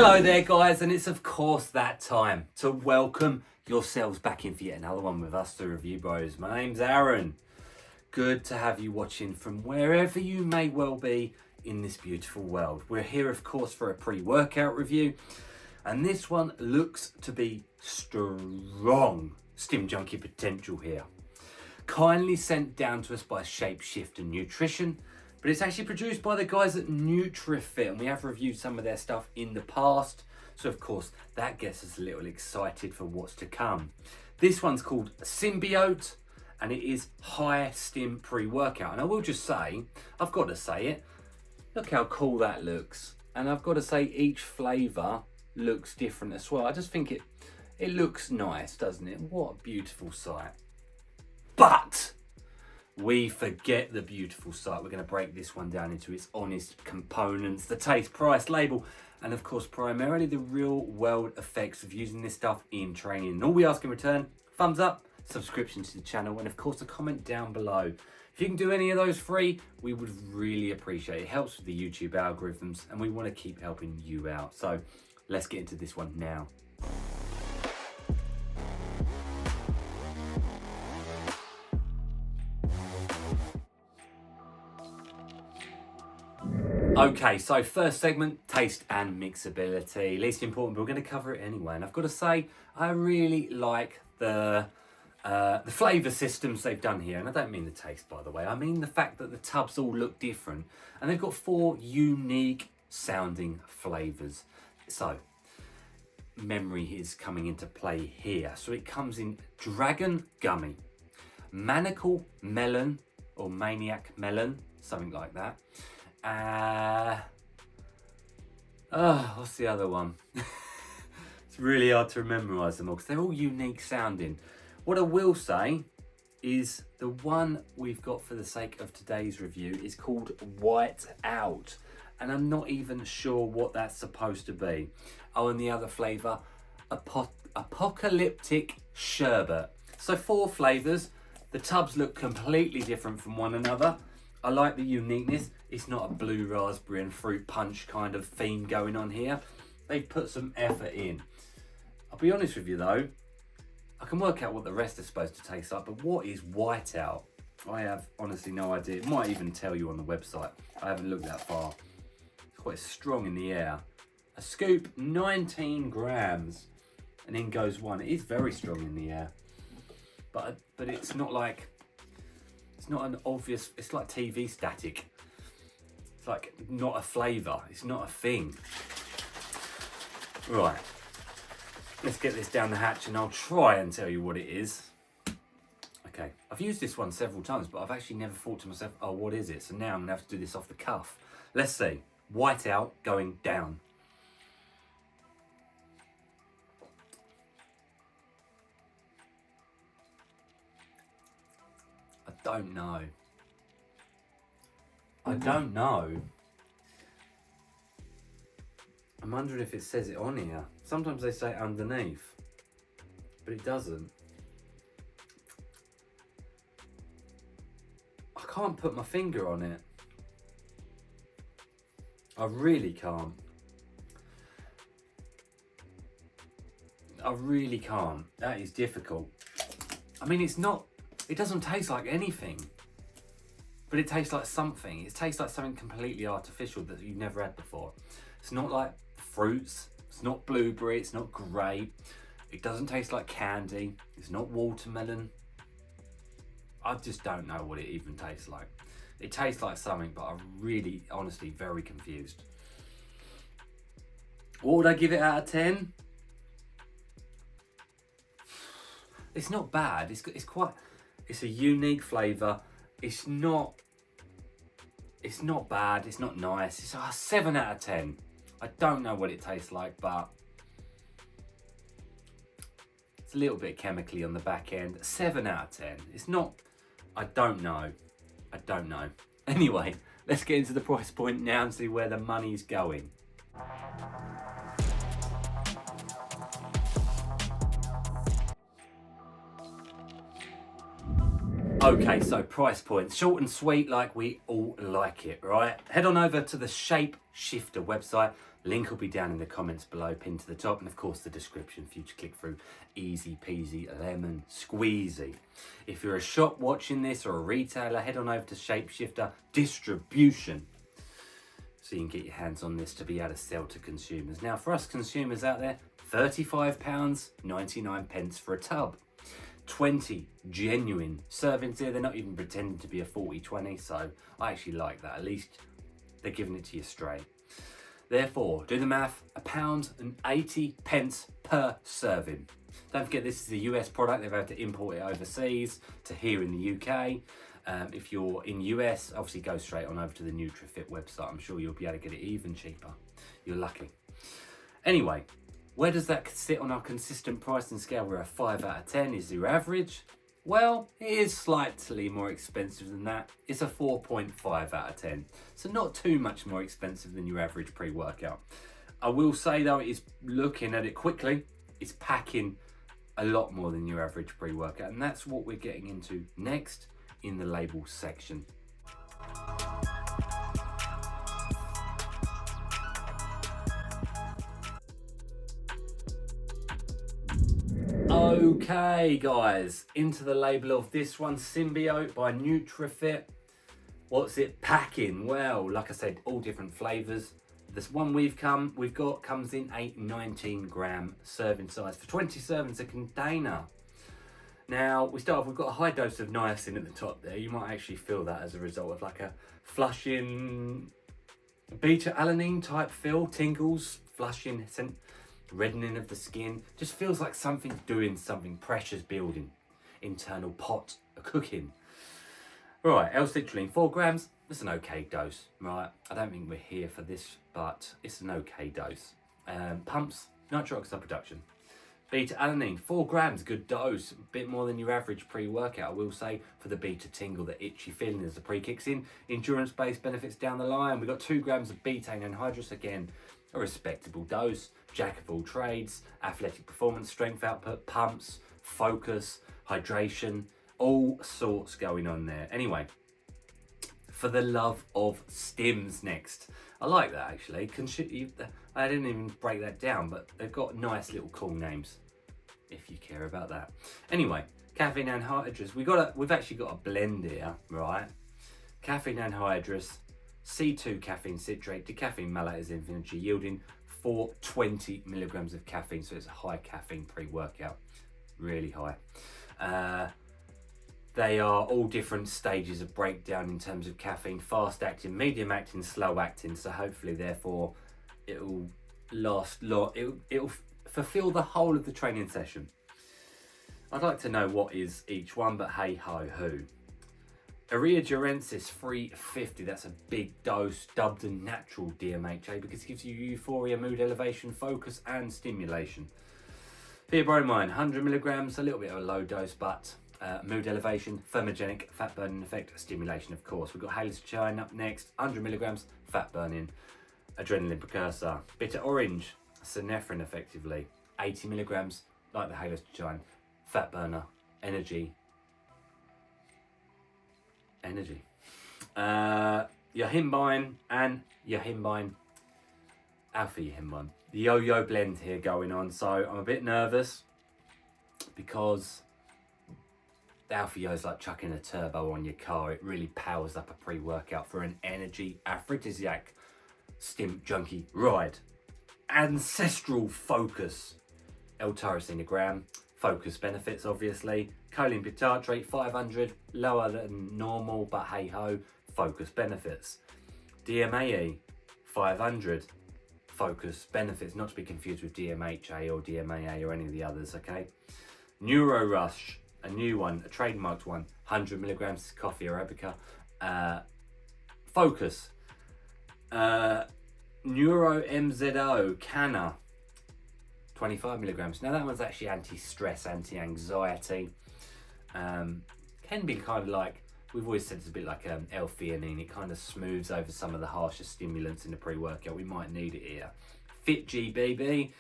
Hello there guys, and it's of course that time to welcome yourselves back in for yet another one with us, the Review Bros. My name's Aaron. Good to have you watching from wherever you may well be in this beautiful world. We're here of course for a pre-workout review, and this one looks to be strong Stim Junkie potential here. Kindly sent down to us by Shapeshifter Nutrition, but it's actually produced by the guys at NutriFit, and we have reviewed some of their stuff in the past. So of course, that gets us a little excited for what's to come. This one's called Symbiote, and it is high stim pre-workout. And I will just say, I've got to say it, look how cool that looks. And I've got to say each flavour looks different as well. I just think it looks nice, doesn't it? What a beautiful sight. But we forget the beautiful sight. We're going to break this one down into its honest components, the taste, price, label, and of course primarily the real world effects of using this stuff in training. And all we ask in return, thumbs up, subscription to the channel, and of course a comment down below. If you can do any of those free, we would really appreciate it. It helps with the YouTube algorithms, and we want to keep helping you out. So let's get into this one now. Okay, so first segment, taste and mixability. Least important, but we're going to cover it anyway. And I've got to say, I really like the flavour systems they've done here. And I don't mean the taste, by the way. I mean the fact that the tubs all look different. And they've got 4 unique sounding flavours. So, memory is coming into play here. So it comes in Dragon Gummy, Manacle Melon, or Maniac Melon, something like that. What's the other one? It's really hard to memorise them all because they're all unique sounding. What I will say is the one we've got for the sake of today's review is called White Out, and I'm not even sure what that's supposed to be. Oh, and the other flavour, Apocalyptic Sherbet. So 4 flavours. The tubs look completely different from one another. I like the uniqueness. It's not a blue raspberry and fruit punch kind of theme going on here. They've put some effort in. I'll be honest with you though, I can work out what the rest are supposed to taste like, but what is White Out? I have honestly no idea. It might even tell you on the website. I haven't looked that far. It's quite strong in the air. A scoop, 19 grams, and in goes 1. It is very strong in the air, but it's not like, it's not an obvious, it's like TV static. It's like not a flavour, it's not a thing. Right, let's get this down the hatch and I'll try and tell you what it is. Okay, I've used this one several times, but I've actually never thought to myself, oh, what is it? So now I'm gonna have to do this off the cuff. Let's see, White Out going down. Don't know. I don't know. I'm wondering if it says it on here. Sometimes they say it underneath, but it doesn't. I can't put my finger on it. I really can't. I really can't. That is difficult. I mean, it's not, it doesn't taste like anything, but it tastes like something. It tastes like something completely artificial that you've never had before. It's not like fruits, it's not blueberry, it's not grape. It doesn't taste like candy, it's not watermelon. I just don't know what it even tastes like. It tastes like something, but I'm really, honestly, very confused. What would I give it out of 10? It's not bad, it's quite, it's a unique flavour. It's not bad, it's not nice. It's a 7 out of 10. I don't know what it tastes like, but it's a little bit chemically on the back end. 7 out of 10. It's not, I don't know. Anyway, let's get into the price point now and see where the money's going. Okay, so price points, short and sweet like we all like it, right? Head on over to the Shapeshifter website. Link will be down in the comments below, pinned to the top, and of course the description for you to click through. Easy peasy lemon squeezy. If you're a shop watching this or a retailer, head on over to Shapeshifter Distribution so you can get your hands on this to be able to sell to consumers. Now, for us consumers out there, £35.99 for a tub. 20 genuine servings here. They're not even pretending to be a 40-20, so I actually like that. At least they're giving it to you straight. Therefore, do the math, £1.80 per serving. Don't forget this is a US product. They've had to import it overseas to here in the UK. If you're in US, obviously go straight on over to the NutriFit website. I'm sure you'll be able to get it even cheaper. You're lucky. Anyway, where does that sit on our consistent pricing scale? We're a 5 out of 10 is your average. Well, it is slightly more expensive than that. It's a 4.5 out of 10. So not too much more expensive than your average pre-workout. I will say though, it's looking at it quickly, it's packing a lot more than your average pre-workout. And that's what we're getting into next in the labels section. Okay guys, into the label of this one, Symbiote by NutriFit. What's it packing? Well, like I said, all different flavours. This one we've got comes in a 19 gram serving size for 20 servings a container. Now we start off, we've got a high dose of niacin at the top there. You might actually feel that as a result of like a flushing beta alanine type feel, tingles, flushing, reddening of the skin. Just feels like something's doing something, pressure's building, internal pot cooking. Right, L-citrulline, 4 grams, that's an okay dose, right? I don't think we're here for this, but it's an okay dose. Pumps, nitric oxide production. Beta alanine, 4 grams, good dose, a bit more than your average pre-workout, I will say, for the beta tingle, the itchy feeling as the pre kicks in. Endurance-based benefits down the line. We've got 2 grams of betaine anhydrous, again, a respectable dose. Jack of all trades, athletic performance, strength output, pumps, focus, hydration, all sorts going on there. Anyway, for the love of stims next. I like that actually. I didn't even break that down, but they've got nice little cool names if you care about that. Anyway, caffeine anhydrous. We've actually got a blend here, right? Caffeine anhydrous, C2 caffeine citrate, decaffeine malate is infinity, yielding 420 milligrams of caffeine, so it's a high caffeine pre-workout, really high. They are all different stages of breakdown in terms of caffeine: fast acting, medium acting, slow acting. So hopefully, therefore, it'll last long. It'll fulfill the whole of the training session. I'd like to know what is each one, but hey ho who. Aria Durensis 350, that's a big dose, dubbed a natural DMHA because it gives you euphoria, mood elevation, focus and stimulation. Theobromine, 100 milligrams, a little bit of a low dose, but mood elevation, thermogenic, fat burning effect, stimulation of course. We've got halostine up next, 100 milligrams, fat burning, adrenaline precursor. Bitter orange, synephrine effectively, 80 milligrams, like the halostine, fat burner, energy. Yohimbine and Yohimbine, alpha yohimbine. The yo-yo blend here going on, so I'm a bit nervous because the alpha yo is like chucking a turbo on your car. It really powers up a pre-workout for an energy aphrodisiac stim junkie ride. Ancestral focus, L-tyrosine a gram. Focus benefits obviously. Choline bitartrate 500, lower than normal, but hey ho, focus benefits. DMAE 500, focus benefits, not to be confused with DMHA or DMAA or any of the others, okay? Neuro Rush, a new one, a trademarked one, 100 milligrams coffee arabica. Focus. Neuro MZO, Canna, 25 milligrams. Now that one's actually anti-stress, anti-anxiety. Can be kind of like, we've always said it's a bit like L-theanine. It kind of smooths over some of the harsher stimulants in the pre-workout. We might need it here. Fit GBB,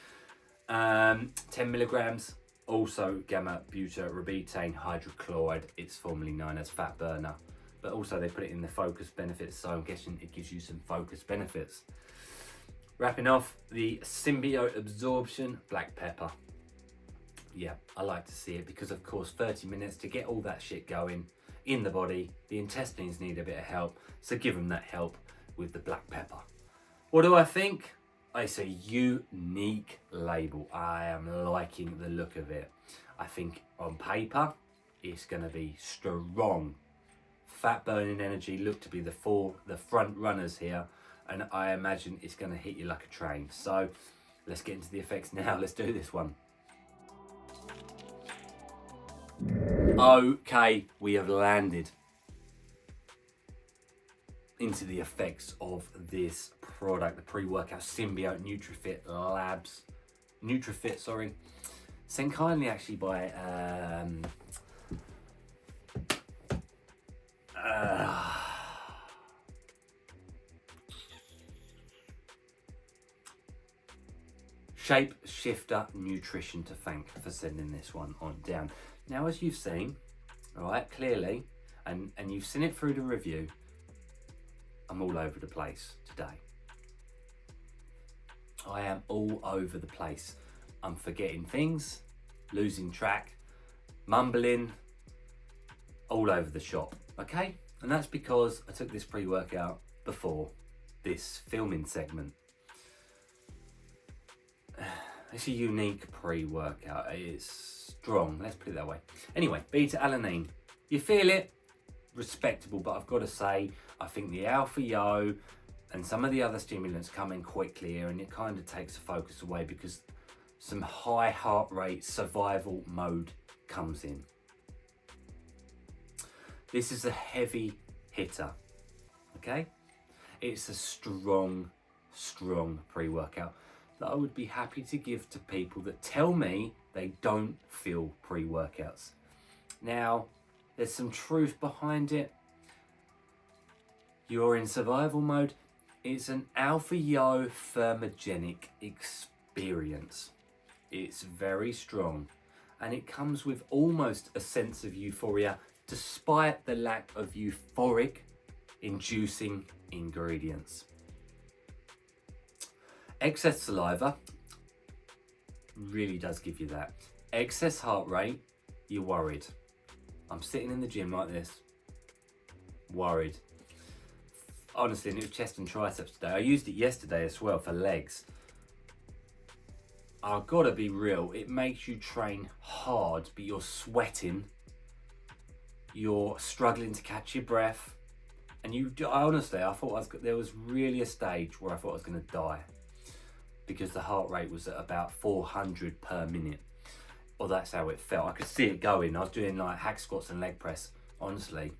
10 milligrams. Also gamma butyrobetane hydrochloride. It's formerly known as fat burner. But also they put it in the focus benefits, so I'm guessing it gives you some focus benefits. Wrapping off the Symbiote Absorption Black Pepper. Yeah, I like to see it because, of course, 30 minutes to get all that shit going in the body. The intestines need a bit of help, so give them that help with the black pepper. What do I think? It's a unique label. I am liking the look of it. I think on paper, it's going to be strong. Fat burning energy look to be the front runners here, and I imagine it's going to hit you like a train. So let's get into the effects now. Let's do this one. Okay, we have landed into the effects of this product, the pre-workout Symbiote Nutrifit, sorry. Sent kindly actually by Shape Shifter Nutrition to thank for sending this one on down. Now, as you've seen, all right, clearly, and you've seen it through the review, I'm all over the place today. I am all over the place. I'm forgetting things, losing track, mumbling, all over the shop, okay? And that's because I took this pre-workout before this filming segment. It's a unique pre-workout. It's strong, let's put it that way. Anyway, beta-alanine. You feel it? Respectable, but I've got to say, I think the Alpha Yo and some of the other stimulants come in quickly here, and it kind of takes the focus away because some high heart rate survival mode comes in. This is a heavy hitter, okay? It's a strong pre-workout that I would be happy to give to people that tell me they don't feel pre-workouts. Now, there's some truth behind it. You're in survival mode. It's an Alpha Yo thermogenic experience. It's very strong, and it comes with almost a sense of euphoria despite the lack of euphoric inducing ingredients. Excess saliva really does give you that. Excess heart rate, you're worried. I'm sitting in the gym like this, worried. Honestly, and it was chest and triceps today. I used it yesterday as well for legs. I've got to be real, it makes you train hard, but you're sweating, you're struggling to catch your breath, and honestly, I thought there was really a stage where I thought I was going to die because the heart rate was at about 400 per minute. Well, that's how it felt. I could see it going. I was doing like hack squats and leg press. Honestly.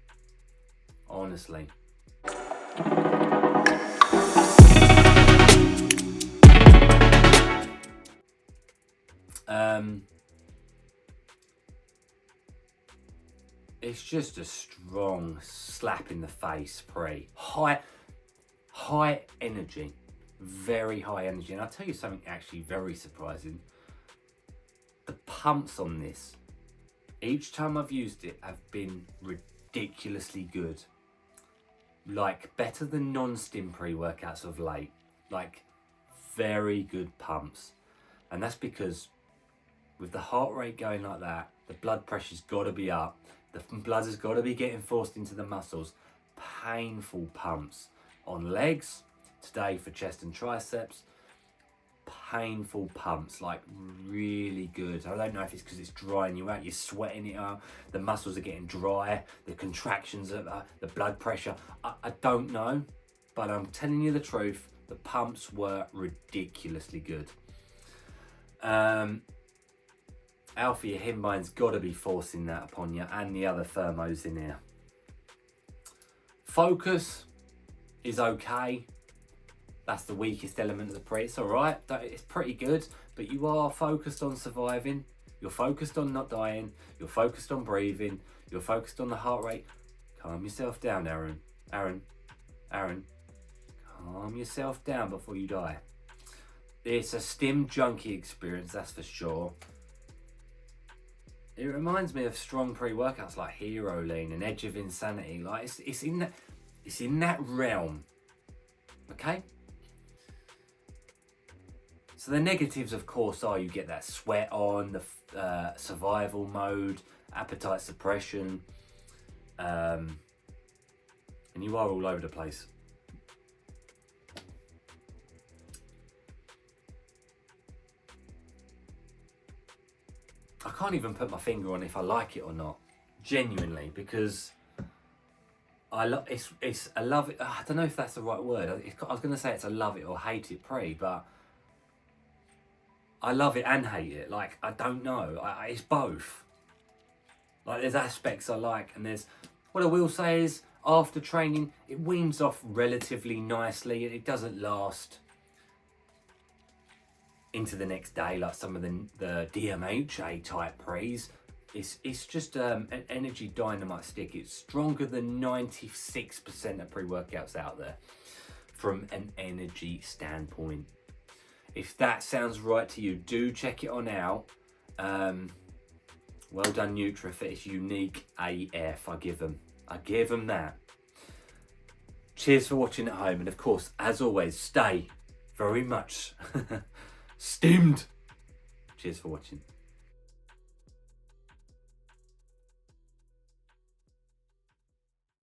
It's just a strong slap in the face pre. High energy. Very high energy. And I'll tell you something actually very surprising. The pumps on this, each time I've used it, have been ridiculously good. Like better than non-stim pre-workouts of late. Like very good pumps. And that's because with the heart rate going like that, the blood pressure's got to be up. The blood has got to be getting forced into the muscles. Painful pumps on legs. Today for chest and triceps. Painful pumps, like really good. I don't know if it's because it's drying you out, you're sweating it out, the muscles are getting dry, the contractions, the blood pressure. I don't know, but I'm telling you the truth, the pumps were ridiculously good. Alpha Himbine's got to be forcing that upon you, and the other thermos in here. Focus is okay. That's the weakest element of the pre. It's all right. It's pretty good, but you are focused on surviving. You're focused on not dying. You're focused on breathing. You're focused on the heart rate. Calm yourself down, Aaron. Aaron. Calm yourself down before you die. It's a stim junkie experience, that's for sure. It reminds me of strong pre-workouts like Hero Lean and Edge of Insanity. Like it's in that realm. Okay? So the negatives, of course, are you get that sweat on, the survival mode, appetite suppression, and you are all over the place. I can't even put my finger on if I like it or not, genuinely, because I love it's a love it. I don't know if that's the right word. I was going to say it's a love it or hate it prey, but I love it and hate it. Like, I don't know. It's both. Like, there's aspects I like, and there's what I will say is after training, it weans off relatively nicely. It doesn't last into the next day like some of the DMHA type pre's. It's just an energy dynamite stick. It's stronger than 96% of pre-workouts out there from an energy standpoint. If that sounds right to you, do check it on out. Well done, NutraFit. It's unique AF. I give them that. Cheers for watching at home, and of course, as always, stay very much stimmed. Cheers for watching.